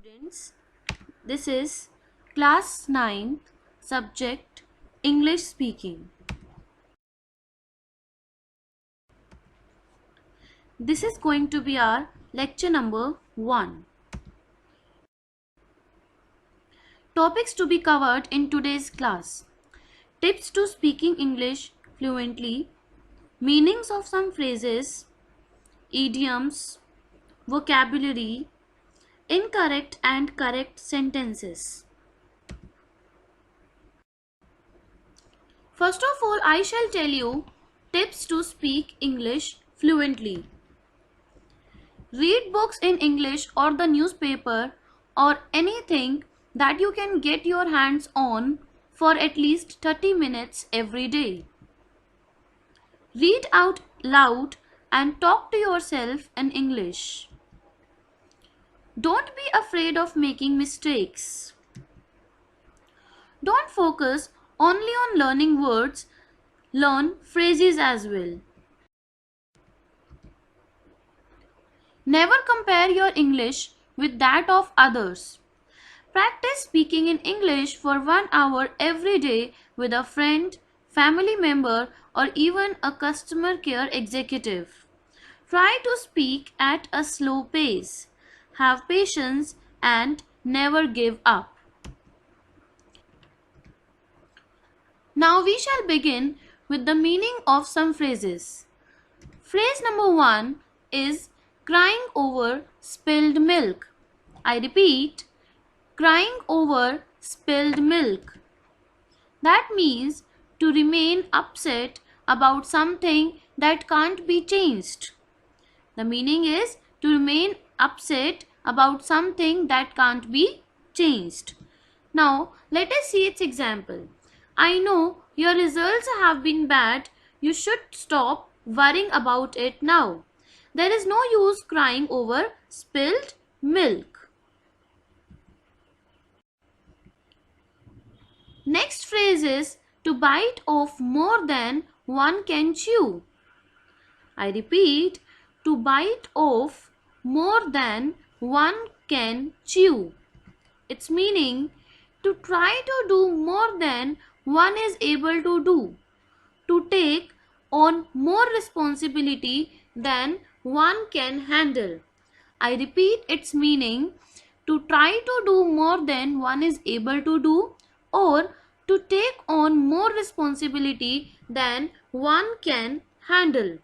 Students, this is class 9 subject English speaking. This is going to be our lecture number 1. Topics to be covered in today's class: tips to speaking English fluently, meanings of some phrases, idioms, vocabulary, incorrect and correct sentences. First of all, I shall tell you tips to speak English fluently. Read books in English or the newspaper or anything that you can get your hands on for at least 30 minutes every day. Read out loud and talk to yourself in English. Don't be afraid of making mistakes. Don't focus only on learning words, learn phrases as well. Never compare your English with that of others. Practice speaking in English for 1 hour every day with a friend, family member, or even a customer care executive. Try to speak at a slow pace. Have patience and never give up. Now we shall begin with the meaning of some phrases. Phrase number 1 is crying over spilled milk. I repeat, crying over spilled milk. That means to remain upset about something that can't be changed. The meaning is to remain upset about something that can't be changed. Now, let us see its example. I know your results have been bad. You should stop worrying about it now. There is no use crying over spilled milk. Next phrase is to bite off more than one can chew. I repeat, to bite off more than one can chew. Its meaning, to try to do more than one is able to do. To take on more responsibility than one can handle. I repeat its meaning, to try to do more than one is able to do, or to take on more responsibility than one can handle.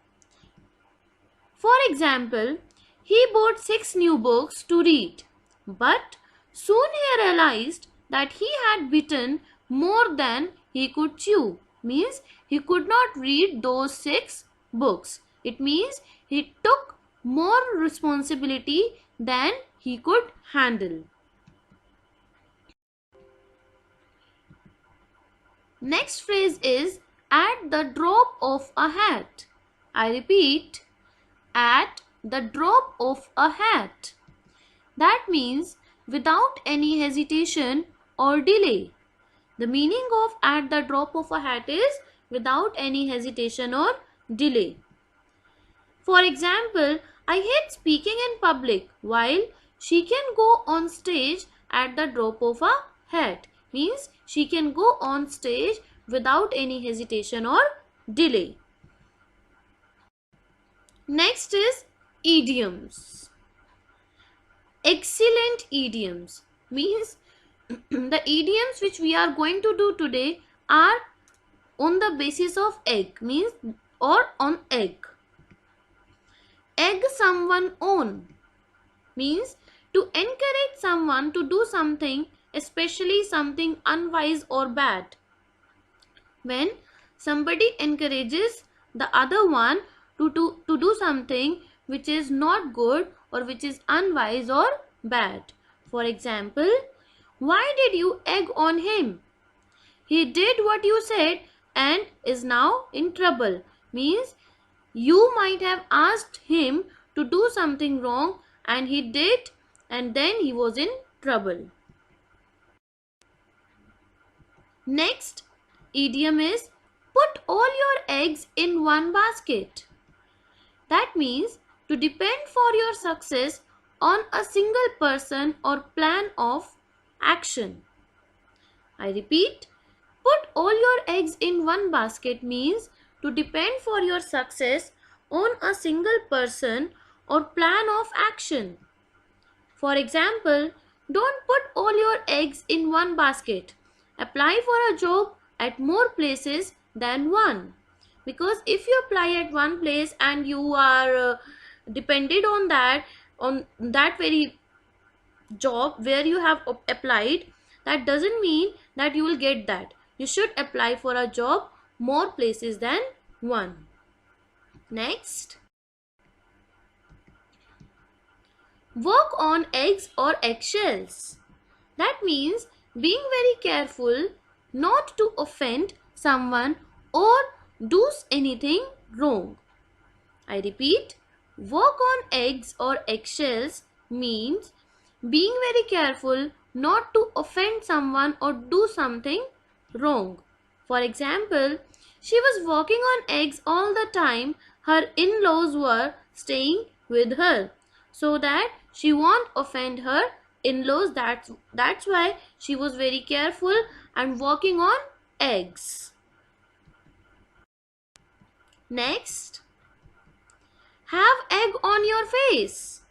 For example, he bought 6 new books to read, but soon he realized that he had bitten more than he could chew. Means he could not read those 6 books. It means he took more responsibility than he could handle. Next phrase is at the drop of a hat. I repeat, at the drop of a hat. That means without any hesitation or delay. The meaning of at the drop of a hat is without any hesitation or delay. For example, I hate speaking in public, while she can go on stage at the drop of a hat. Means she can go on stage without any hesitation or delay. Next is idioms. Excellent idioms means the idioms which we are going to do today are on the basis of egg, means or on egg. Egg someone on means to encourage someone to do something, especially something unwise or bad. When somebody encourages the other one to do something which is not good or which is unwise or bad. For example, why did you egg on him? He did what you said and is now in trouble. Means you might have asked him to do something wrong and he did, and then he was in trouble. Next idiom is put all your eggs in one basket. That means to depend for your success on a single person or plan of action. I repeat, put all your eggs in one basket means to depend for your success on a single person or plan of action. For example, don't put all your eggs in one basket. Apply for a job at more places than one. Because if you apply at one place and you are dependent on that very job where you have applied, that doesn't mean that you will get that. You should apply for a job more places than one. Next, work on eggs or eggshells. That means being very careful not to offend someone or do anything wrong. I repeat, work on eggs or eggshells means being very careful not to offend someone or do something wrong. For example, she was walking on eggs all the time. Her in-laws were staying with her so that she won't offend her in-laws. That's why she was very careful and walking on eggs. Next, have egg on your face.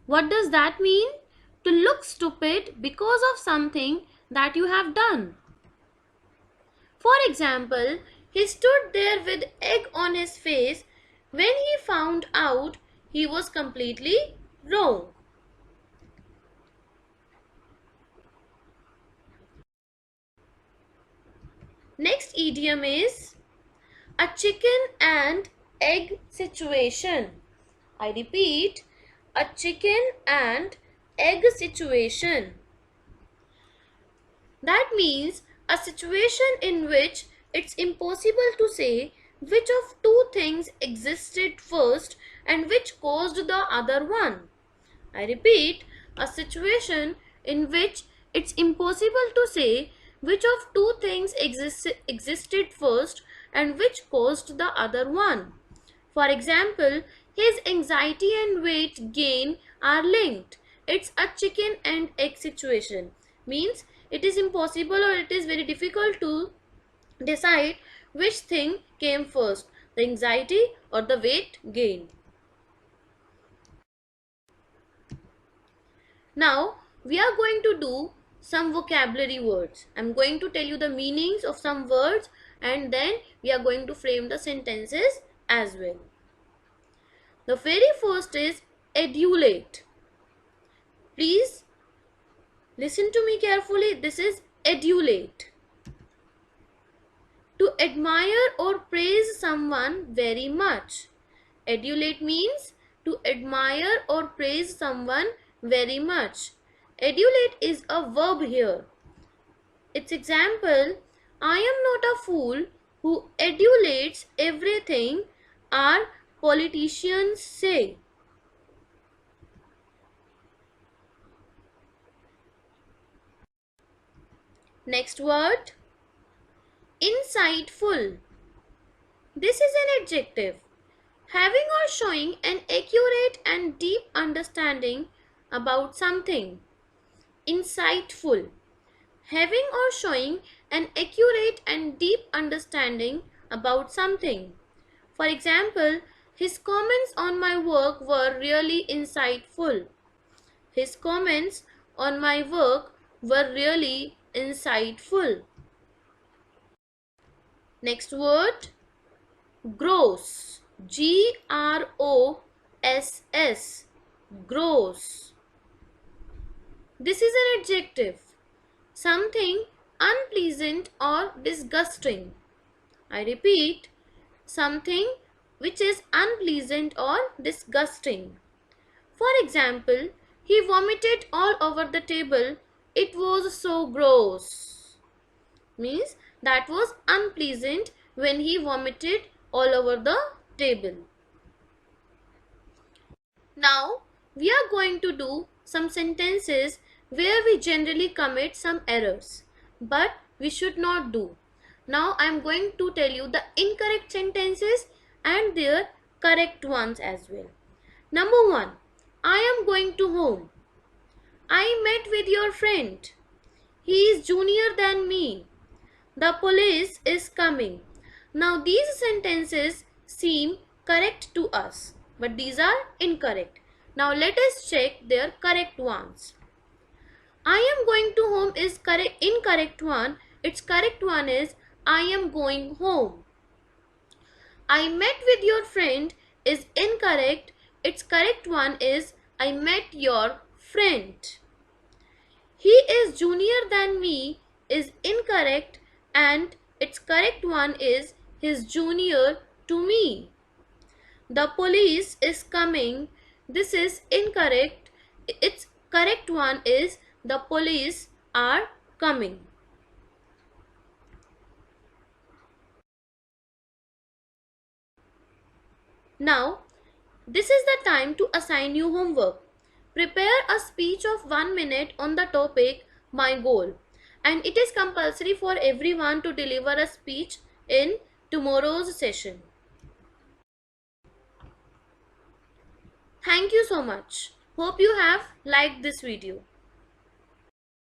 What does that mean? To look stupid because of something that you have done. For example, he stood there with egg on his face when he found out he was completely wrong. Next idiom is a chicken and egg situation. I repeat, a chicken and egg situation. That means a situation in which it's impossible to say which of two things existed first and which caused the other one. I repeat, a situation in which it's impossible to say which of two things existed first and which caused the other one. For example, his anxiety and weight gain are linked. It's a chicken and egg situation. Means it is impossible or it is very difficult to decide which thing came first, the anxiety or the weight gain. Now we are going to do some vocabulary words. I'm going to tell you the meanings of some words and then we are going to frame the sentences as well. The very first is adulate. Please listen to me carefully. This is adulate. To admire or praise someone very much. Adulate means to admire or praise someone very much. Adulate is a verb here. Its example, I am not a fool who adulates everything our politicians say. Next word, insightful. This is an adjective, having or showing an accurate and deep understanding about something. Insightful, having or showing an accurate and deep understanding about something. For example, his comments on my work were really insightful. His comments on my work were really insightful. Next word, gross. Gross. Gross. This is an adjective, something unpleasant or disgusting. I repeat, something which is unpleasant or disgusting. For example, he vomited all over the table. It was so gross. Means that was unpleasant when he vomited all over the table. Now we are going to do some sentences where we generally commit some errors, but we should not do. Now I am going to tell you the incorrect sentences and their correct ones as well. Number 1, I am going to home. I met with your friend. He is junior than me. The police is coming. Now these sentences seem correct to us, but these are incorrect. Now let us check their correct ones. I am going to home is correct, incorrect one. Its correct one is I am going home. I met with your friend is incorrect. Its correct one is I met your friend. He is junior than me is incorrect, and its correct one is his junior to me. The police is coming. This is incorrect. Its correct one is the police are coming. Now, this is the time to assign you homework. Prepare a speech of 1 minute on the topic My Goal, and it is compulsory for everyone to deliver a speech in tomorrow's session. Thank you so much. Hope you have liked this video.